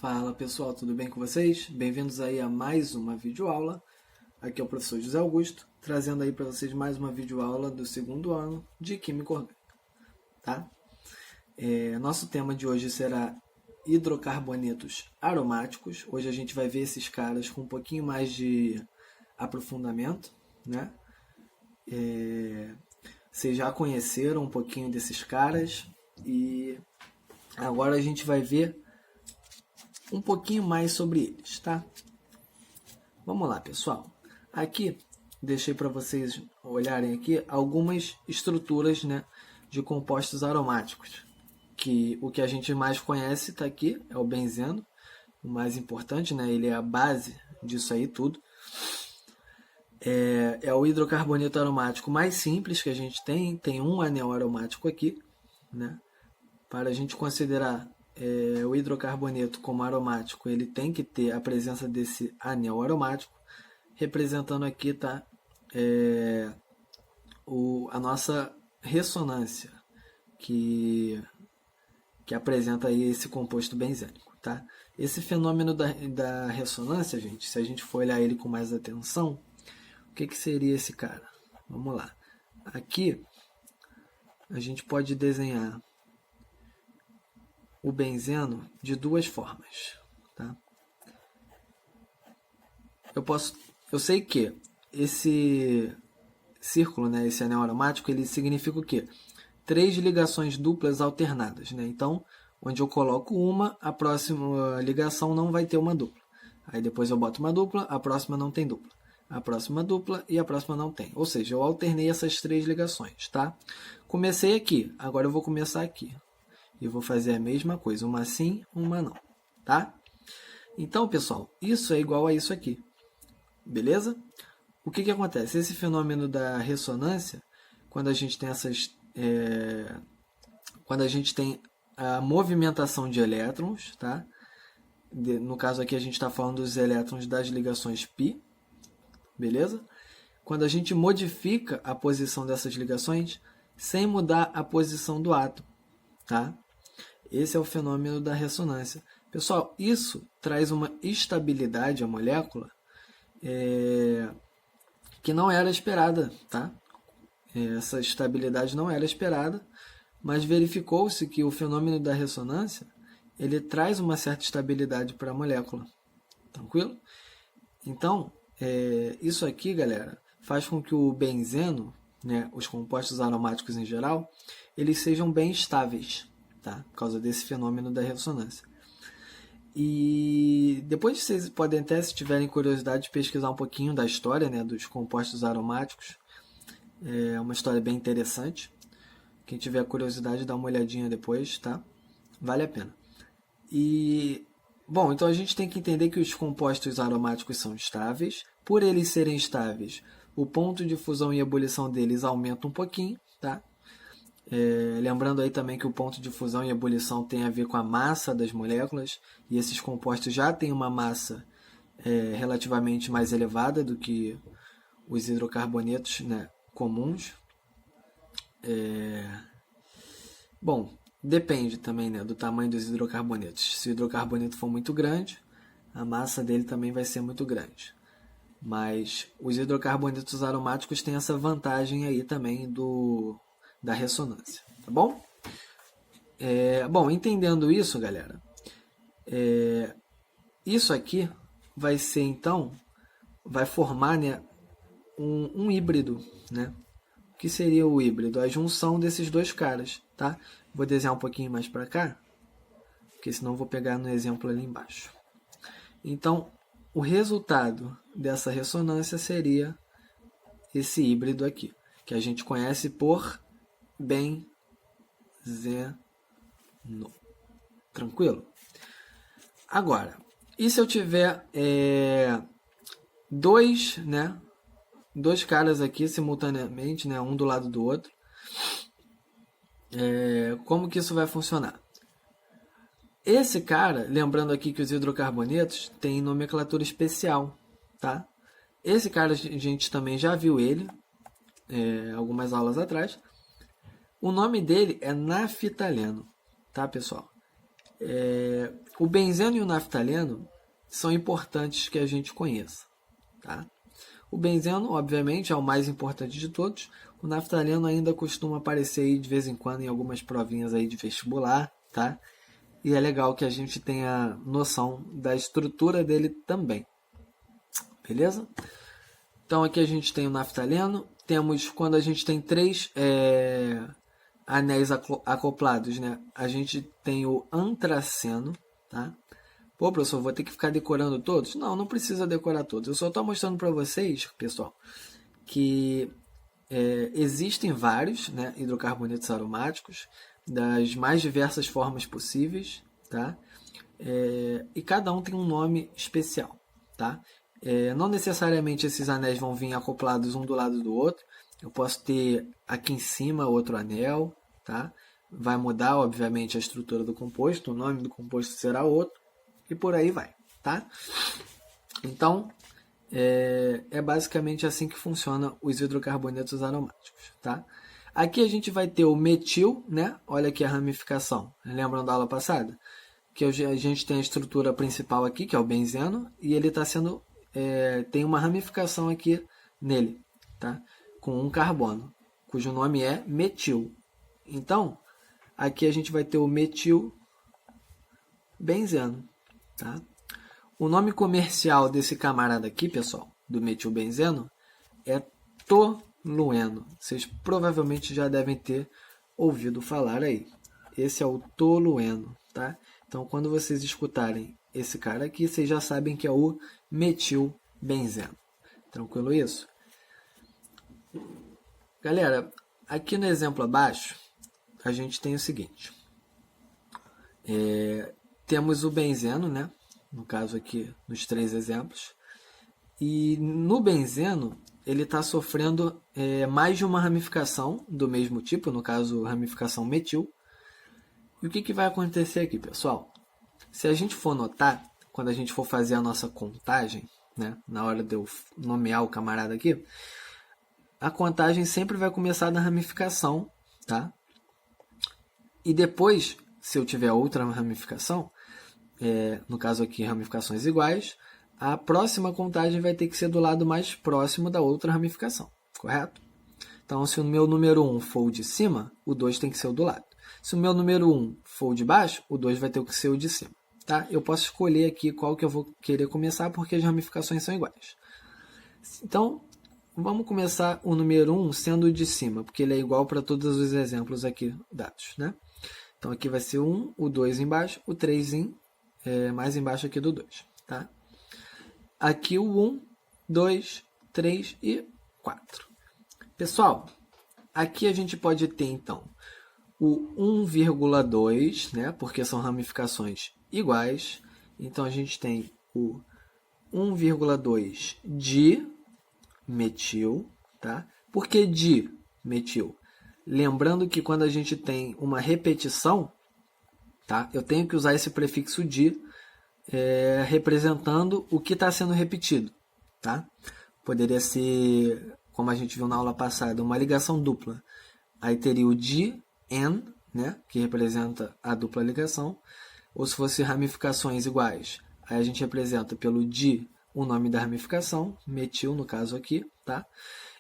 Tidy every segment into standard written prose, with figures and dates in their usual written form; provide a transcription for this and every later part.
Fala pessoal, tudo bem com vocês? Bem-vindos aí a mais uma videoaula. Aqui é o professor José Augusto, trazendo aí para vocês mais uma videoaula do segundo ano de Química Orgânica, tá? Nosso tema de hoje será hidrocarbonetos aromáticos. Hoje a gente vai ver esses caras com um pouquinho mais de aprofundamento, né? Vocês já conheceram um pouquinho desses caras e agora a gente vai ver um pouquinho mais sobre eles, tá? Vamos lá, pessoal. Aqui, deixei para vocês olharem aqui algumas estruturas, né, de compostos aromáticos. Que o que a gente mais conhece está aqui, é o benzeno, o mais importante, né? Ele é a base disso aí tudo. É o hidrocarboneto aromático mais simples que a gente tem um anel aromático aqui, né? Para a gente considerar o hidrocarboneto como aromático, ele tem que ter a presença desse anel aromático, representando aqui, tá? A nossa ressonância, que apresenta aí esse composto benzênico, tá? Esse fenômeno da ressonância, gente, se a gente for olhar ele com mais atenção, o que seria esse cara? Vamos lá. Aqui, a gente pode desenhar o benzeno de duas formas, tá? Eu sei que esse círculo, né, esse anel aromático, ele significa o quê? 3 ligações duplas alternadas, né? Então, onde eu coloco uma, a próxima ligação não vai ter uma dupla. Aí depois eu boto uma dupla, a próxima não tem dupla. A próxima dupla e a próxima não tem. Ou seja, eu alternei essas 3 ligações, tá? Comecei aqui, agora eu vou começar aqui. E vou fazer a mesma coisa, uma sim, uma não, tá? Então, pessoal, isso é igual a isso aqui, beleza? O que acontece? Esse fenômeno da ressonância, quando a gente tem quando a gente tem a movimentação de elétrons, tá? No caso aqui a gente está falando dos elétrons das ligações π, beleza? Quando a gente modifica a posição dessas ligações sem mudar a posição do átomo, tá? Esse é o fenômeno da ressonância. Pessoal, isso traz uma estabilidade à molécula que não era esperada, tá? Essa estabilidade não era esperada, mas verificou-se que o fenômeno da ressonância ele traz uma certa estabilidade para a molécula. Tranquilo? Então, isso aqui, galera, faz com que o benzeno, né, os compostos aromáticos em geral, eles sejam bem estáveis, tá? Por causa desse fenômeno da ressonância. E depois vocês podem até, se tiverem curiosidade, pesquisar um pouquinho da história, né, dos compostos aromáticos. É uma história bem interessante. Quem tiver curiosidade, dá uma olhadinha depois, tá? Vale a pena. E, bom, então a gente tem que entender que os compostos aromáticos são estáveis. Por eles serem estáveis, o ponto de fusão e ebulição deles aumenta um pouquinho, tá? Lembrando aí também que o ponto de fusão e ebulição tem a ver com a massa das moléculas, e esses compostos já têm uma massa relativamente mais elevada do que os hidrocarbonetos, né, comuns. Bom, depende também, né, do tamanho dos hidrocarbonetos. Se o hidrocarboneto for muito grande, a massa dele também vai ser muito grande. Mas os hidrocarbonetos aromáticos têm essa vantagem aí também da ressonância, tá bom? Bom, entendendo isso, galera, isso aqui vai ser, então, vai formar, né, um híbrido, né? O que seria o híbrido? A junção desses dois caras, tá? Vou desenhar um pouquinho mais para cá, porque senão vou pegar no exemplo ali embaixo. Então, o resultado dessa ressonância seria esse híbrido aqui, que a gente conhece por benzeno. Tranquilo? Agora, e se eu tiver dois caras aqui simultaneamente, né, um do lado do outro? Como que isso vai funcionar? Esse cara, lembrando aqui que os hidrocarbonetos têm nomenclatura especial, tá? Esse cara a gente também já viu ele algumas aulas atrás. O nome dele é naftaleno, tá, pessoal? O benzeno e o naftaleno são importantes que a gente conheça, tá? O benzeno, obviamente, é o mais importante de todos. O naftaleno ainda costuma aparecer aí de vez em quando em algumas provinhas aí de vestibular, tá? E é legal que a gente tenha noção da estrutura dele também. Beleza? Então aqui a gente tem o naftaleno. Temos, quando a gente tem três anéis acoplados, né? A gente tem o antraceno, tá? Pô, professor, vou ter que ficar decorando todos? Não, não precisa decorar todos. Eu só estou mostrando para vocês, pessoal, que existem vários, né, hidrocarbonetos aromáticos das mais diversas formas possíveis, tá? E cada um tem um nome especial, tá? Não necessariamente esses anéis vão vir acoplados um do lado do outro. Eu posso ter aqui em cima outro anel, tá? Vai mudar, obviamente, a estrutura do composto, o nome do composto será outro, e por aí vai, tá? Então, é basicamente assim que funciona os hidrocarbonetos aromáticos, tá? Aqui a gente vai ter o metil, né? Olha aqui a ramificação. Lembram da aula passada? Que a gente tem a estrutura principal aqui, que é o benzeno, e ele está sendo tem uma ramificação aqui nele, tá? Com um carbono, cujo nome é metil. Então, aqui a gente vai ter o metil benzeno, tá? O nome comercial desse camarada aqui, pessoal, do metilbenzeno, é tolueno. Vocês provavelmente já devem ter ouvido falar aí. Esse é o tolueno, tá? Então, quando vocês escutarem esse cara aqui, vocês já sabem que é o metilbenzeno. Tranquilo isso? Galera, aqui no exemplo abaixo, a gente tem o seguinte. Temos o benzeno, né? No caso aqui, nos três exemplos. E no benzeno, ele está sofrendo mais de uma ramificação do mesmo tipo, no caso, ramificação metil. E o que vai acontecer aqui, pessoal? Se a gente for notar, quando a gente for fazer a nossa contagem, né, na hora de eu nomear o camarada aqui, a contagem sempre vai começar na ramificação, tá? E depois, se eu tiver outra ramificação, no caso aqui ramificações iguais, a próxima contagem vai ter que ser do lado mais próximo da outra ramificação, correto? Então, se o meu número 1 for o de cima, o 2 tem que ser o do lado. Se o meu número 1 for o de baixo, o 2 vai ter que ser o de cima. Tá? Eu posso escolher aqui qual que eu vou querer começar, porque as ramificações são iguais. Então, vamos começar o número 1 sendo o de cima, porque ele é igual para todos os exemplos aqui dados. Né? Então, aqui vai ser o 1, o 2 embaixo, o 3 mais embaixo aqui do 2. Tá? Aqui o 1, 2, 3 e 4. Pessoal, aqui a gente pode ter, então, o 1,2, né, porque são ramificações iguais. Então, a gente tem o 1,2 de metil. Tá? Por que de metil? Lembrando que quando a gente tem uma repetição, tá, eu tenho que usar esse prefixo de representando o que está sendo repetido. Tá? Poderia ser, como a gente viu na aula passada, uma ligação dupla. Aí teria o de N, né, que representa a dupla ligação. Ou se fosse ramificações iguais, aí a gente representa pelo di o nome da ramificação, metil no caso aqui. Tá?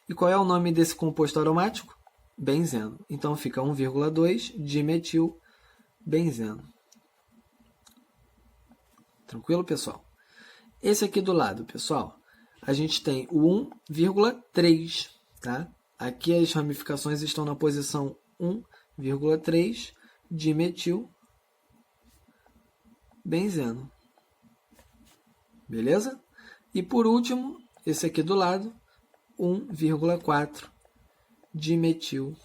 E qual é o nome desse composto aromático? Benzeno. Então fica 1,2 dimetilbenzeno. Tranquilo, pessoal? Esse aqui do lado, pessoal, a gente tem o 1,3. Tá? Aqui as ramificações estão na posição 1,3 dimetilbenzeno. Beleza? E por último, esse aqui do lado, 1,4 dimetilbenzeno.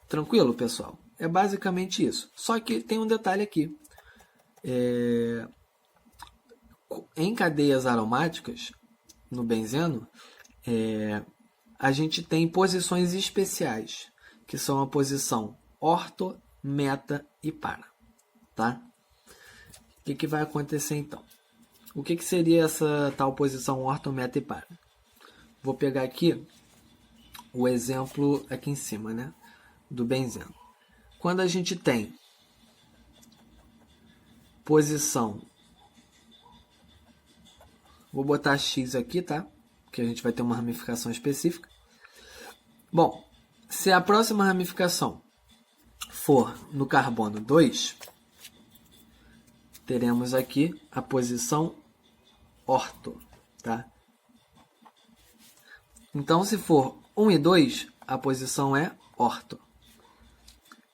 Tranquilo, pessoal? É basicamente isso. Só que tem um detalhe aqui. Em cadeias aromáticas, no benzeno, a gente tem posições especiais, que são a posição orto, meta e para. Tá? O que vai acontecer então? O que seria essa tal posição orto, meta e para? Vou pegar aqui o exemplo aqui em cima, né, do benzeno. quando a gente tem posição, vou botar X aqui, tá? Porque a gente vai ter uma ramificação específica. Bom, se a próxima ramificação for no carbono 2, teremos aqui a posição orto, tá? Então, se for 1 e 2, a posição é orto.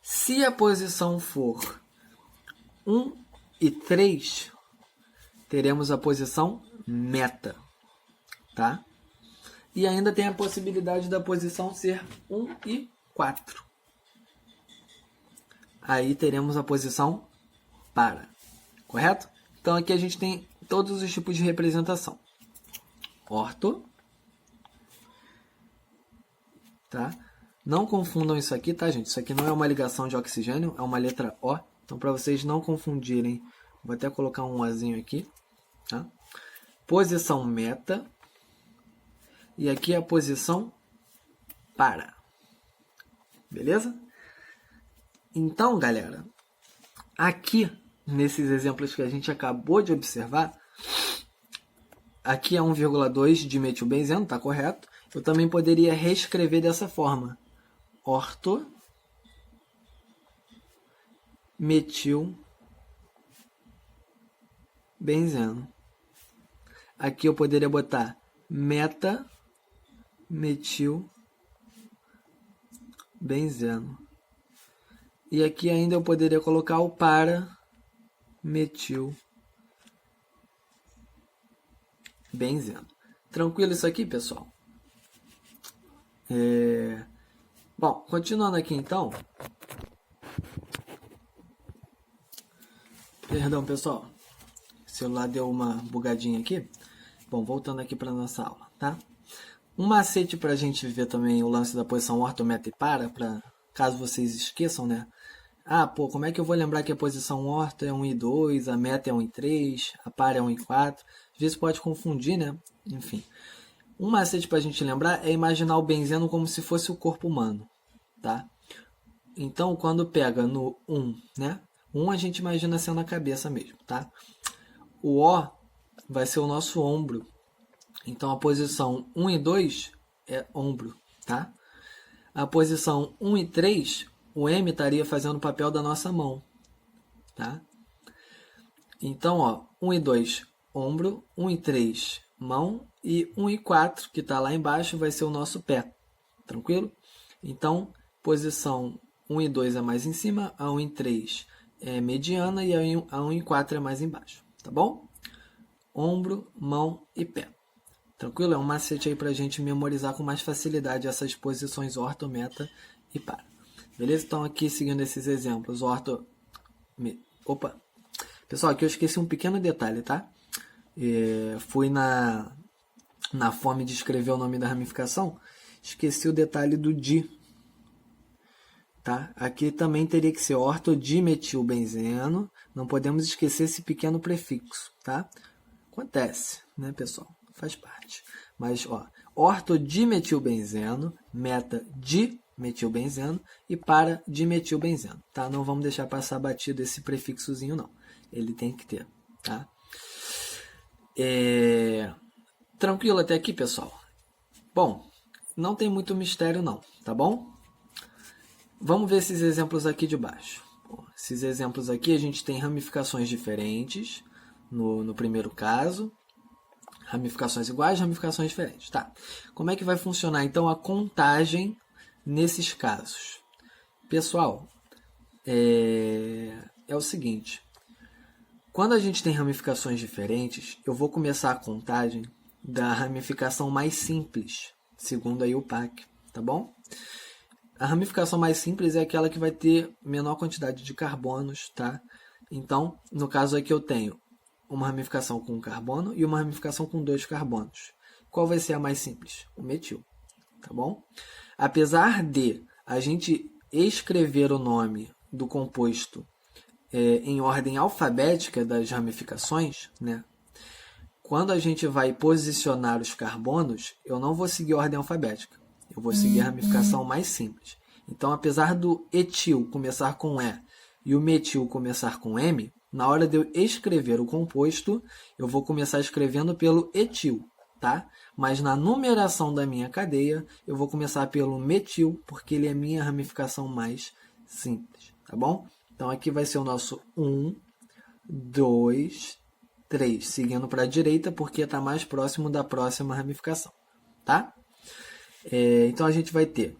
Se a posição for 1 e 3, teremos a posição meta, tá? E ainda tem a possibilidade da posição ser 1 e 4. Aí teremos a posição para, correto? Então aqui a gente tem todos os tipos de representação. Orto, tá? Não confundam isso aqui, tá, gente? Isso aqui não é uma ligação de oxigênio, é uma letra O. Então, para vocês não confundirem, vou até colocar um Ozinho aqui, tá? Posição meta. E aqui é a posição para. Beleza? Então, galera, aqui, nesses exemplos que a gente acabou de observar, aqui é 1,2 de metilbenzeno, tá correto? Eu também poderia reescrever dessa forma. Orto, metilbenzeno. Aqui eu poderia botar meta, metilbenzeno. E aqui ainda eu poderia colocar o para metilbenzeno. Tranquilo isso aqui, pessoal? Bom, continuando aqui então. Perdão, pessoal. O celular deu uma bugadinha aqui. Bom, voltando aqui para a nossa aula, tá? Um macete para a gente ver também o lance da posição orto, meta e para caso vocês esqueçam, né? Ah, pô, como é que eu vou lembrar que a posição orto é 1 e 2, a meta é 1 e 3, a para é 1 e 4? Às vezes pode confundir, né? Enfim. Um macete para a gente lembrar é imaginar o benzeno como se fosse o corpo humano, tá? Então, quando pega no 1, né? 1 a gente imagina sendo a cabeça mesmo, tá? O O vai ser o nosso ombro. Então, a posição 1 e 2 é ombro, tá? A posição 1 e 3, o M estaria fazendo o papel da nossa mão, tá? Então, ó, 1 e 2, ombro, 1 e 3, mão, e 1 e 4, que está lá embaixo, vai ser o nosso pé, tranquilo? Então, posição 1 e 2 é mais em cima, a 1 e 3 é mediana e a 1 e 4 é mais embaixo, tá bom? Ombro, mão e pé. Tranquilo? É um macete aí para a gente memorizar com mais facilidade essas posições orto, meta e para. Beleza? Então, aqui seguindo esses exemplos, orto... Opa! Pessoal, aqui eu esqueci um pequeno detalhe, tá? Fui na fome de escrever o nome da ramificação, esqueci o detalhe do di. Tá? Aqui também teria que ser ortodimetilbenzeno. Não podemos esquecer esse pequeno prefixo, tá? Acontece, né, pessoal? Faz parte. Mas, ó, ortodimetilbenzeno, meta dimetilbenzeno e para dimetilbenzeno, tá? Não vamos deixar passar batido esse prefixozinho, não. Ele tem que ter, tá? Tranquilo até aqui, pessoal? Bom, não tem muito mistério, não, tá bom? Vamos ver esses exemplos aqui de baixo. Bom, esses exemplos aqui a gente tem ramificações diferentes no primeiro caso. Ramificações iguais, ramificações diferentes. Tá. Como é que vai funcionar então a contagem nesses casos? Pessoal, é o seguinte. Quando a gente tem ramificações diferentes, eu vou começar a contagem da ramificação mais simples, segundo aí o PAC, tá bom? A ramificação mais simples é aquela que vai ter menor quantidade de carbonos, tá? Então, no caso aqui eu tenho uma ramificação com um carbono e uma ramificação com 2 carbonos. Qual vai ser a mais simples? O metil, tá bom? Apesar de a gente escrever o nome do composto em ordem alfabética das ramificações, né? Quando a gente vai posicionar os carbonos, eu não vou seguir a ordem alfabética. Eu vou seguir a ramificação mais simples. Então, apesar do etil começar com E e o metil começar com M, na hora de eu escrever o composto, eu vou começar escrevendo pelo etil, tá? Mas na numeração da minha cadeia, eu vou começar pelo metil, porque ele é a minha ramificação mais simples, tá bom? Então, aqui vai ser o nosso 1, 2, 3, seguindo para a direita, porque está mais próximo da próxima ramificação, tá? Então, a gente vai ter,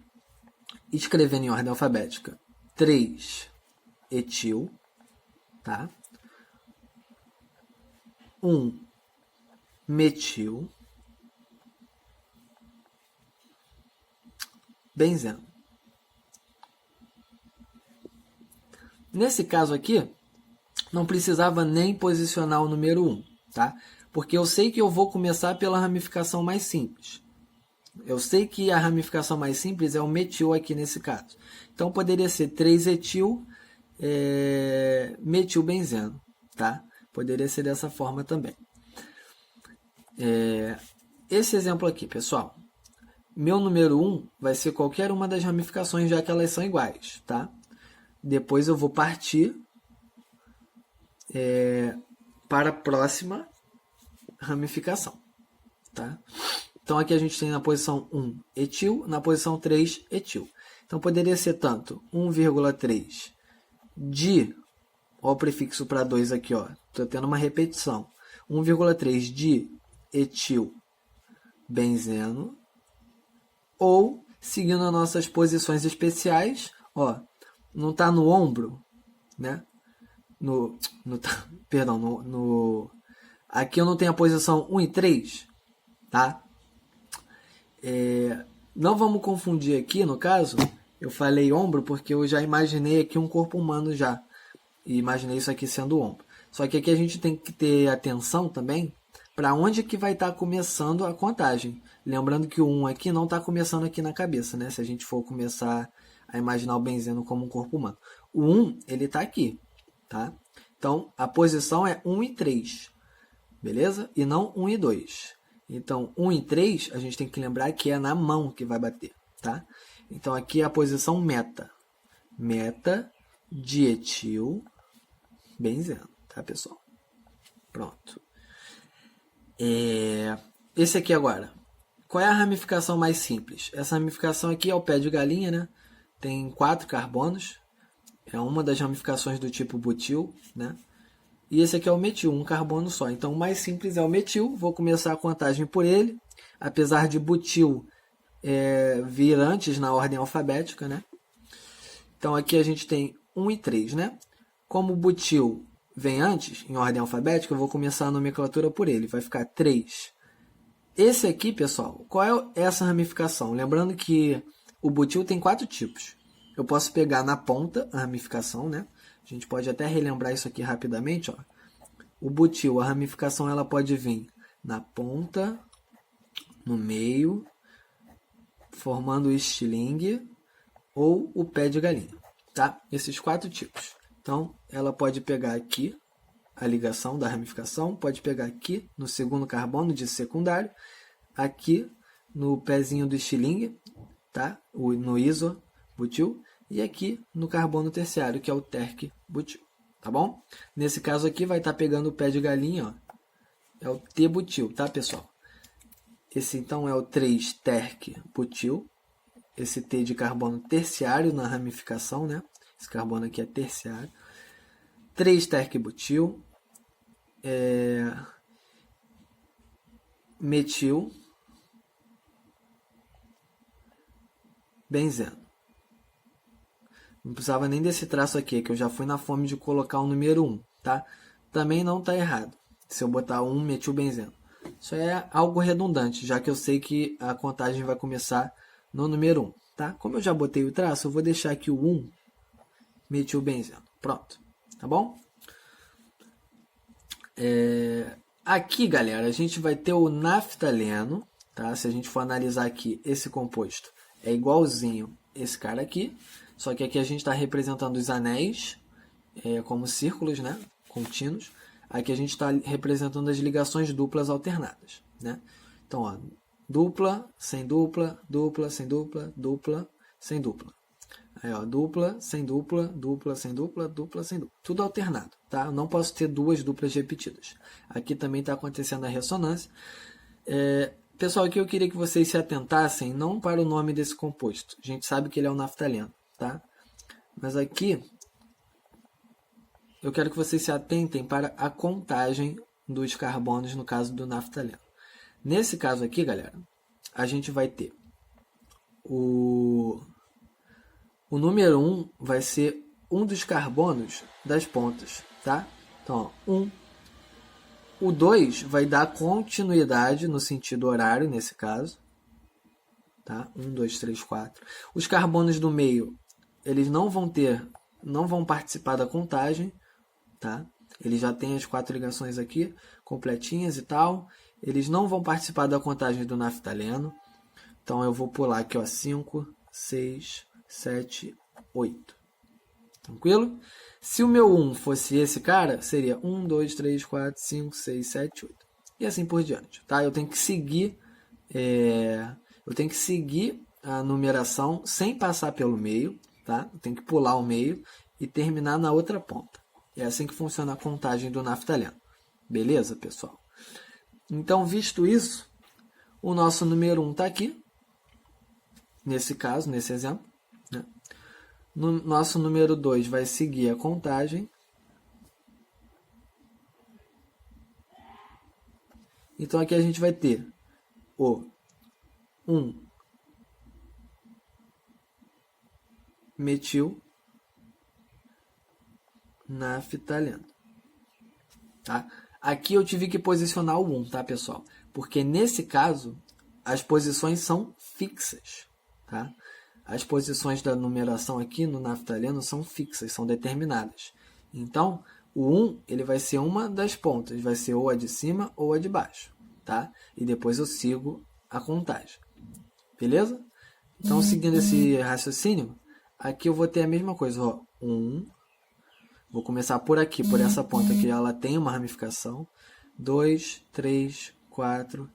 escrevendo em ordem alfabética, 3 etil, tá? 1 metil, benzeno. Nesse caso aqui, não precisava nem posicionar o número 1, tá? Porque eu sei que eu vou começar pela ramificação mais simples. Eu sei que a ramificação mais simples é o metil aqui nesse caso. Então, poderia ser 3-etil metilbenzeno, tá? Poderia ser dessa forma também. Esse exemplo aqui, pessoal, meu número 1 vai ser qualquer uma das ramificações, já que elas são iguais, tá? Depois eu vou partir para a próxima ramificação, tá? Então, aqui a gente tem na posição 1 etil, na posição 3 etil. Então, poderia ser tanto 1,3 de, ó, o prefixo para 2 aqui, ó, estou tendo uma repetição, 1,3 de etil benzeno, ou, seguindo as nossas posições especiais, ó, não está no ombro, né? Aqui eu não tenho a posição 1 e 3, tá? Não vamos confundir aqui, no caso, eu falei ombro porque eu já imaginei aqui um corpo humano já. E imaginei isso aqui sendo o ombro. Só que aqui a gente tem que ter atenção também para onde que vai estar começando a contagem. Lembrando que o 1 aqui não está começando aqui na cabeça, né? Se a gente for começar a imaginar o benzeno como um corpo humano. O 1, ele está aqui, tá? Então, a posição é 1 e 3, beleza? E não 1 e 2. Então, 1 e 3, a gente tem que lembrar que é na mão que vai bater, tá? Então, aqui é a posição meta. Meta de etil benzeno, tá, pessoal? Pronto. Esse aqui agora. Qual é a ramificação mais simples? Essa ramificação aqui é o pé de galinha, né? Tem 4 carbonos. É uma das ramificações do tipo butil, né? E esse aqui é o metil, um carbono só. Então, o mais simples é o metil. Vou começar a contagem por ele. Apesar de butil vir antes na ordem alfabética, né? Então, aqui a gente tem 1 e 3, né? Como o butil vem antes, em ordem alfabética, eu vou começar a nomenclatura por ele. Vai ficar 3. Esse aqui, pessoal, qual é essa ramificação? Lembrando que o butil tem 4 tipos. Eu posso pegar na ponta a ramificação, né? A gente pode até relembrar isso aqui rapidamente, ó. O butil, a ramificação, ela pode vir na ponta, no meio, formando o estilingue ou o pé de galinha, tá? Esses 4 tipos. Então, ela pode pegar aqui a ligação da ramificação, pode pegar aqui no segundo carbono de secundário, aqui no pezinho do estilingue, tá? No isobutil, e aqui no carbono terciário, que é o terc-butil, tá bom? Nesse caso aqui vai estar pegando o pé de galinha, ó, é o T-butil, tá, pessoal? Esse então é o 3-terc-butil, esse T de carbono terciário na ramificação, né? Esse carbono aqui é terciário. 3-terc-butil, metil, benzeno. Não precisava nem desse traço aqui, que eu já fui na fome de colocar o número 1, tá? Também não está errado, se eu botar 1 metilbenzeno. Isso é algo redundante, já que eu sei que a contagem vai começar no número 1, tá? Como eu já botei o traço, eu vou deixar aqui o 1 metilbenzeno. Pronto, tá bom? Aqui, galera, a gente vai ter o naftaleno, tá? Se a gente for analisar aqui, esse composto é igualzinho esse cara aqui, só que aqui a gente está representando os anéis como círculos, né? Contínuos. Aqui a gente está representando as ligações duplas alternadas, né? Então, ó, dupla, sem dupla, dupla, sem dupla, dupla, sem dupla. Aí, ó, dupla, sem dupla, dupla, sem dupla, dupla, sem dupla. Tudo alternado, tá? Eu não posso ter duas duplas repetidas. Aqui também está acontecendo a ressonância. Pessoal, aqui eu queria que vocês se atentassem não para o nome desse composto. A gente sabe que ele é o naftaleno, tá? Mas aqui eu quero que vocês se atentem para a contagem dos carbonos no caso do naftaleno. Nesse caso aqui, galera, a gente vai ter o número 1 vai ser um dos carbonos das pontas, tá? Então, ó, 1. O 2 vai dar continuidade no sentido horário, nesse caso. Tá? 1, 2, 3, 4. Os carbonos do meio, eles não vão participar da contagem. Tá? Eles já têm as 4 ligações aqui, completinhas e tal. Eles não vão participar da contagem do naftaleno. Então, eu vou pular aqui, ó, 5, 6, 7, 8. Tranquilo? Se o meu 1 fosse esse cara, seria 1, 2, 3, 4, 5, 6, 7, 8. E assim por diante. Tá? Eu tenho que seguir a numeração sem passar pelo meio. Tá? Eu tenho que pular o meio e terminar na outra ponta. É assim que funciona a contagem do naftaleno. Beleza, pessoal? Então, visto isso, o nosso número 1 está aqui. Nesse caso, nesse exemplo. Né? Nosso número 2 vai seguir a contagem. Então, aqui a gente vai ter o 1 metil naftaleno. Tá? Aqui eu tive que posicionar o 1, tá, pessoal? Porque nesse caso, as posições são fixas. Tá? As posições da numeração aqui no naftaleno são fixas, são determinadas. Então, o 1 ele vai ser uma das pontas, vai ser ou a de cima ou a de baixo. Tá? E depois eu sigo a contagem. Beleza? Então, seguindo esse raciocínio, aqui eu vou ter a mesma coisa. Ó, 1, vou começar por aqui, por essa ponta aqui, ela tem uma ramificação. 2, 3, 4,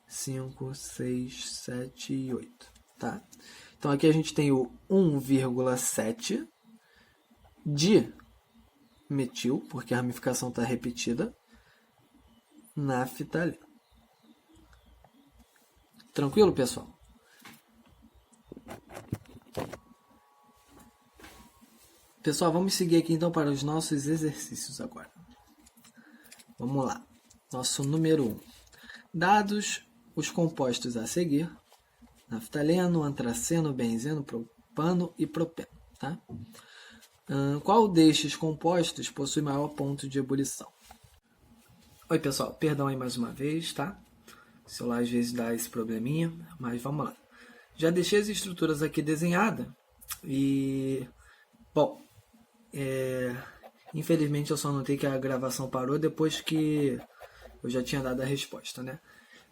5, 6, 7 e 8. Tá? Então, aqui a gente tem o 1,7 de metil, porque a ramificação está repetida, naftaleno. Tranquilo, pessoal? Pessoal, vamos seguir aqui então para os nossos exercícios agora. Vamos lá. Nosso número 1. Dados os compostos a seguir: naftaleno, antraceno, benzeno, propano e propeno. Tá? Qual destes compostos possui maior ponto de ebulição? Oi, pessoal. Perdão aí mais uma vez, tá? O celular às vezes dá esse probleminha, mas vamos lá. Já deixei as estruturas aqui desenhadas e... Bom, infelizmente eu só notei que a gravação parou depois que eu já tinha dado a resposta, né?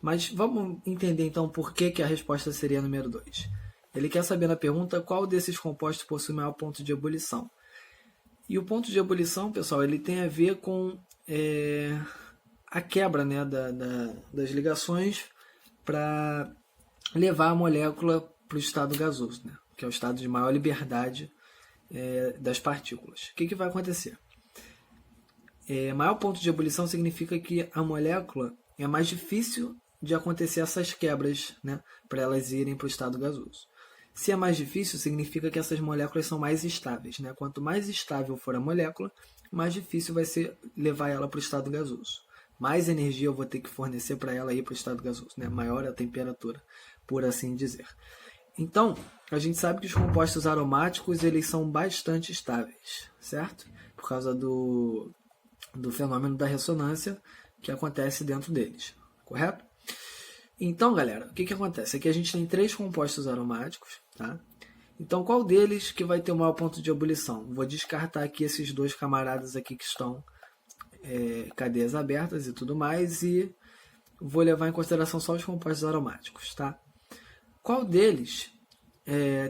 Mas vamos entender então por que a resposta seria número 2. Ele quer saber na pergunta qual desses compostos possui maior ponto de ebulição. E o ponto de ebulição, pessoal, ele tem a ver com a quebra, né, das ligações para levar a molécula para o estado gasoso, né, que é o estado de maior liberdade das partículas. O que vai acontecer? Maior ponto de ebulição significa que a molécula é mais difícil de acontecer essas quebras, né, para elas irem para o estado gasoso. Se é mais difícil, significa que essas moléculas são mais estáveis. Né? Quanto mais estável for a molécula, mais difícil vai ser levar ela para o estado gasoso. Mais energia eu vou ter que fornecer para ela ir para o estado gasoso. Né? Maior a temperatura, por assim dizer. Então, a gente sabe que os compostos aromáticos eles são bastante estáveis, certo? Por causa do fenômeno da ressonância que acontece dentro deles, correto? Então, galera, o que acontece? Aqui a gente tem 3 compostos aromáticos, tá? Então, qual deles que vai ter o maior ponto de ebulição? Vou descartar aqui esses 2 camaradas aqui que estão cadeias abertas e tudo mais, e vou levar em consideração só os compostos aromáticos, tá? Qual deles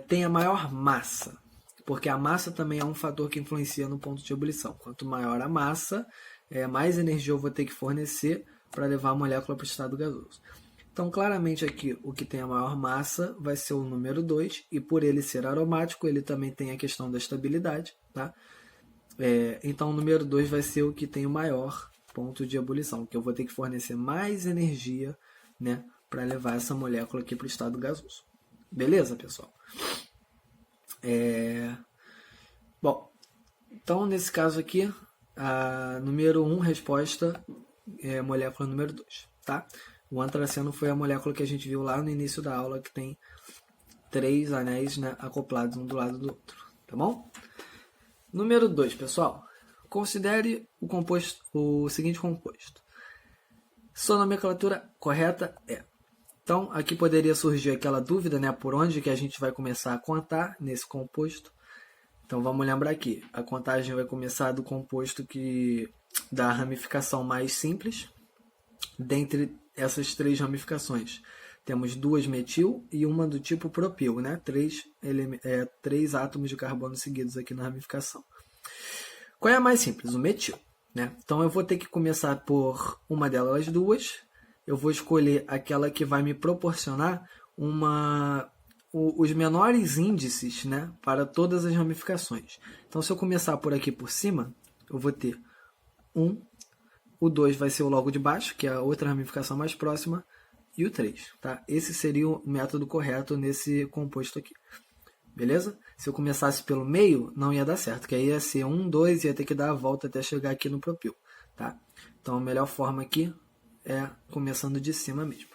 tem a maior massa? Porque a massa também é um fator que influencia no ponto de ebulição. Quanto maior a massa, mais energia eu vou ter que fornecer para levar a molécula para o estado gasoso. Então, claramente aqui, o que tem a maior massa vai ser o número 2, e por ele ser aromático, ele também tem a questão da estabilidade, tá? Então, o número 2 vai ser o que tem o maior ponto de ebulição, que eu vou ter que fornecer mais energia, né, para levar essa molécula aqui para o estado gasoso. Beleza, pessoal? Bom, então, nesse caso aqui, a número 1, resposta, é a molécula número 2, tá? O antraceno foi a molécula que a gente viu lá no início da aula, que tem 3 anéis, né, acoplados um do lado do outro, tá bom? Número 2, pessoal. Considere o seguinte composto. Sua nomenclatura correta é. Então, aqui poderia surgir aquela dúvida, né, por onde que a gente vai começar a contar nesse composto. Então, vamos lembrar aqui. A contagem vai começar do composto da ramificação mais simples. Dentre essas 3 ramificações, temos 2 metil e uma do tipo propil, né? 3 átomos de carbono seguidos aqui na ramificação. Qual é a mais simples? O metil, né? Então eu vou ter que começar por uma delas duas. Eu vou escolher aquela que vai me proporcionar os menores índices, né, para todas as ramificações. Então, se eu começar por aqui por cima, eu vou ter 1, o 2 vai ser o logo de baixo, que é a outra ramificação mais próxima, e o 3. Tá? Esse seria o método correto nesse composto aqui. Beleza? Se eu começasse pelo meio, não ia dar certo, que aí ia ser 1, 2, ia ter que dar a volta até chegar aqui no propil. Tá? Então, a melhor forma aqui é começando de cima mesmo.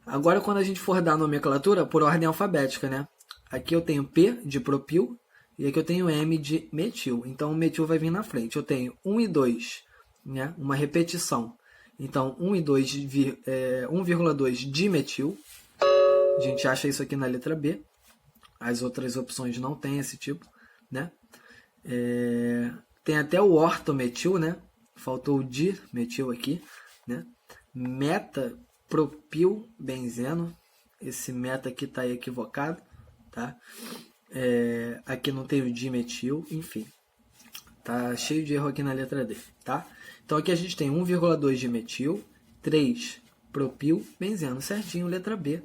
Agora, quando a gente for dar a nomenclatura, por ordem alfabética, né? Aqui eu tenho P de propil e aqui eu tenho M de metil. Então, o metil vai vir na frente. Eu tenho 1 e 2, né? Uma repetição. Então, 1,2 dimetil. A gente acha isso aqui na letra B. As outras opções não tem esse tipo, né? Tem até o ortometil, né? Faltou o dimetil aqui, né? Metapropilbenzeno. Esse meta aqui está equivocado, tá? Aqui não tem o dimetil, enfim. Tá cheio de erro aqui na letra D, tá? Então aqui a gente tem 1,2 dimetil, 3 propilbenzeno, certinho, letra B,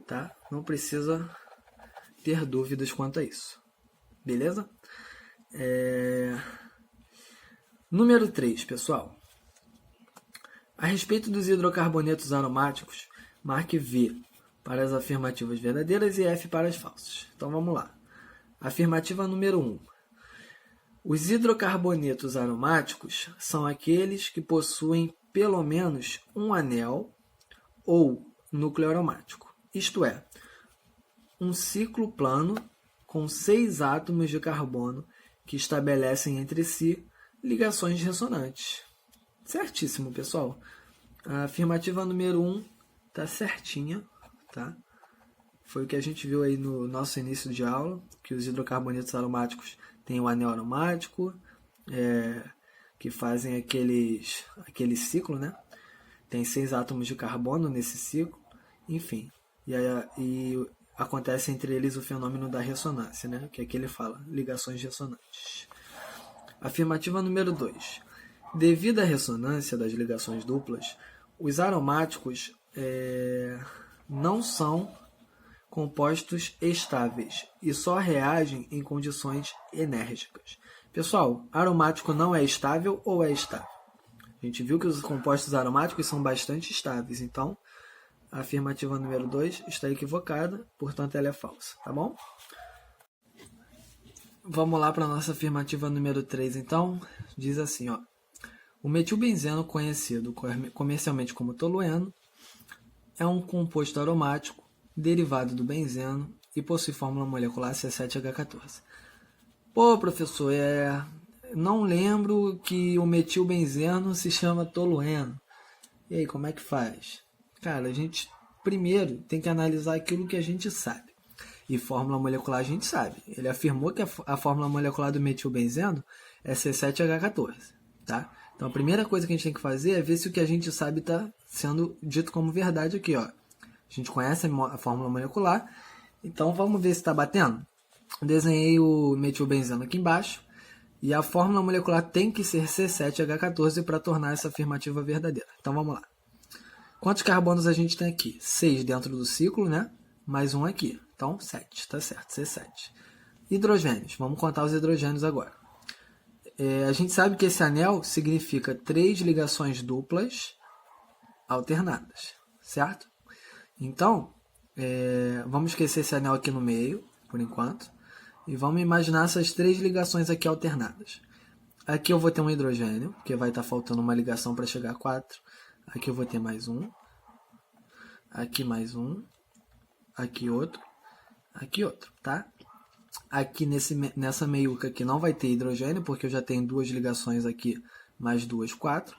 tá? Não precisa ter dúvidas quanto a isso, beleza? Número 3, pessoal. A respeito dos hidrocarbonetos aromáticos, marque V para as afirmativas verdadeiras e F para as falsas. Então vamos lá. Afirmativa número 1. Os hidrocarbonetos aromáticos são aqueles que possuem pelo menos um anel ou núcleo aromático, isto é, um ciclo plano com 6 átomos de carbono que estabelecem entre si ligações ressonantes. Certíssimo, pessoal. A afirmativa número 1 está certinha, tá? Foi o que a gente viu aí no nosso início de aula, que os hidrocarbonetos aromáticos têm o anel aromático, que fazem aquele ciclo, né? Tem 6 átomos de carbono nesse ciclo, enfim. E acontece entre eles o fenômeno da ressonância, né? Que aqui ele fala, ligações ressonantes. Afirmativa número 2. Devido à ressonância das ligações duplas, os aromáticos não são compostos estáveis e só reagem em condições enérgicas. Pessoal, aromático não é estável ou é estável? A gente viu que os compostos aromáticos são bastante estáveis, então a afirmativa número 2 está equivocada, portanto ela é falsa, tá bom? Vamos lá para a nossa afirmativa número 3, então. Diz assim, ó. O metilbenzeno, conhecido comercialmente como tolueno, é um composto aromático derivado do benzeno e possui fórmula molecular C7H14. Pô, professor, não lembro que o metilbenzeno se chama tolueno. E aí, como é que faz? Cara, a gente primeiro tem que analisar aquilo que a gente sabe. E fórmula molecular a gente sabe. Ele afirmou que a fórmula molecular do metilbenzeno é C7H14, tá? Então a primeira coisa que a gente tem que fazer é ver se o que a gente sabe está sendo dito como verdade aqui, ó. A gente conhece a fórmula molecular, então vamos ver se está batendo. Desenhei o metilbenzeno aqui embaixo e a fórmula molecular tem que ser C7H14 para tornar essa afirmativa verdadeira. Então vamos lá. Quantos carbonos a gente tem aqui? 6 dentro do ciclo, né? Mais um aqui. Então, 7, tá certo, C7. Hidrogênios. Vamos contar os hidrogênios agora. A gente sabe que esse anel significa 3 ligações duplas alternadas, certo? Então, vamos esquecer esse anel aqui no meio, por enquanto, e vamos imaginar essas 3 ligações aqui alternadas. Aqui eu vou ter um hidrogênio, porque vai estar faltando uma ligação para chegar a 4. Aqui eu vou ter mais um. Aqui mais um. Aqui outro. Aqui outro, tá? Aqui nessa meiuca aqui não vai ter hidrogênio, porque eu já tenho 2 ligações aqui, mais 2, 4.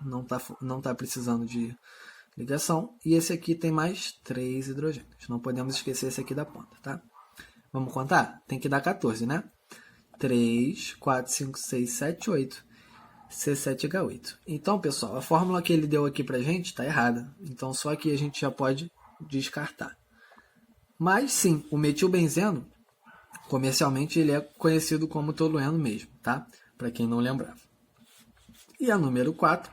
Não tá precisando de ligação. E esse aqui tem mais 3 hidrogênios. Não podemos esquecer esse aqui da ponta, tá? Vamos contar? Tem que dar 14, né? 3, 4, 5, 6, 7, 8. C7H8. Então, pessoal, a fórmula que ele deu aqui pra gente está errada. Então, só aqui a gente já pode descartar. Mas, sim, o metilbenzeno, comercialmente, ele é conhecido como tolueno mesmo, tá? Para quem não lembrava. E a número 4.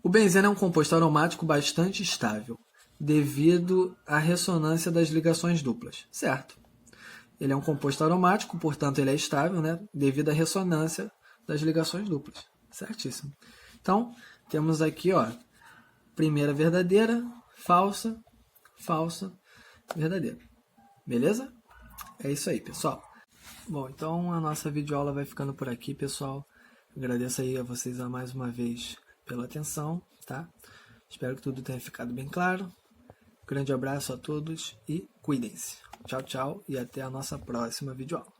O benzeno é um composto aromático bastante estável, devido à ressonância das ligações duplas, certo? Ele é um composto aromático, portanto ele é estável, né? Devido à ressonância das ligações duplas, certíssimo. Então, temos aqui, ó, primeira verdadeira, falsa, falsa, verdadeira. Beleza? É isso aí, pessoal. Bom, então a nossa videoaula vai ficando por aqui, pessoal. Agradeço aí a vocês mais uma vez pela atenção, tá? Espero que tudo tenha ficado bem claro. Grande abraço a todos e cuidem-se. Tchau, tchau e até a nossa próxima videoaula.